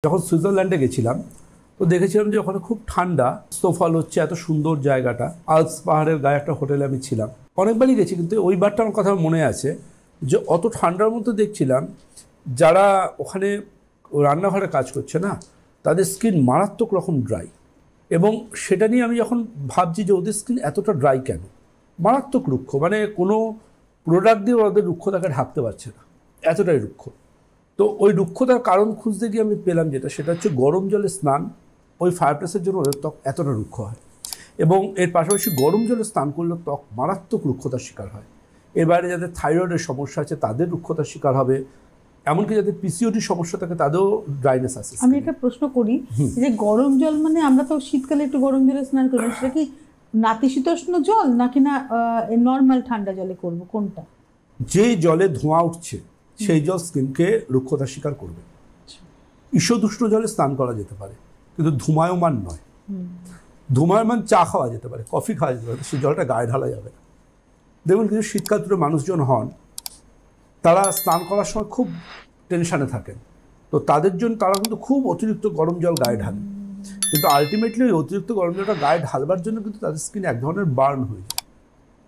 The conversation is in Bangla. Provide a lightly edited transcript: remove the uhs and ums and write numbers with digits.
যখন সুইজারল্যান্ডে গেছিলাম তো দেখেছিলাম যে ওখানে খুব ঠান্ডা, স্নোফল হচ্ছে, এত সুন্দর জায়গাটা, আলপস পাহাড়ের গায়ে একটা হোটেলে আমি ছিলাম। অনেকবারই গেছি, কিন্তু ওইবারটা আমার কথা মনে আছে যে অত ঠান্ডার মধ্যে দেখছিলাম যারা ওখানে রান্নাঘরে কাজ করছে না, তাদের স্কিন মারাত্মক রকম ড্রাই। এবং সেটা নিয়ে আমি যখন ভাবছি যে ওদের স্কিন এতটা ড্রাই কেন, মারাত্মক রুক্ষ, মানে কোনো প্রোডাক্ট দিয়ে ওদের রুক্ষতাকে ঢাকতে পারছে না, এতটাই রুক্ষ। তো ওই রুক্ষতার কারণ খুঁজতে গিয়ে আমি পেলাম সেটা হচ্ছে গরম জলে স্নান। ওই ফায়ারপ্লেসের জন্য ওদের ত্বক এতটা রুক্ষ হয়, এবং এর পাশাপাশি গরম জলে স্নান করলে ত্বক মারাত্মক রুক্ষতার শিকার হয়। এর বাইরে যাদের থাইরয়েডের সমস্যা আছে তাদের রুক্ষতার শিকার হবে, এমনকি যাদের পিসিওডি সমস্যা থাকে তাদেরও ড্রাইনেস আছে। আমি একটা প্রশ্ন করি, যে গরম জল মানে আমরা তো শীতকালে একটু গরম জলে স্নান করি, সেটা কি নাতিশীতোষ্ণ জল নাকি না নর্মাল ঠান্ডা জলে করব, কোনটা? যেই জলে ধোঁয়া উঠছে সেই জল স্কিনকে রুক্ষতার শিকার করবে। ঈষদুষ্ণ জলে স্নান করা যেতে পারে, কিন্তু ধূমায়মান নয়। ধূমায়মান চা খাওয়া যেতে পারে, কফি খাওয়া যেতে পারে, সেই জলটা গায়ে ঢালা যাবে না। দেখুন, কিছু শীতকাল তুলে মানুষজন হন, তারা স্নান করার সময় খুব টেনশানে থাকেন, তো তাদের জন্য তারা কিন্তু খুব অতিরিক্ত গরম জল গায়ে ঢালেন, কিন্তু আলটিমেটলি ওই অতিরিক্ত গরম জলটা গায়ে ঢালবার জন্য কিন্তু তাদের স্কিন এক ধরনের বার্ন হয়ে যায়।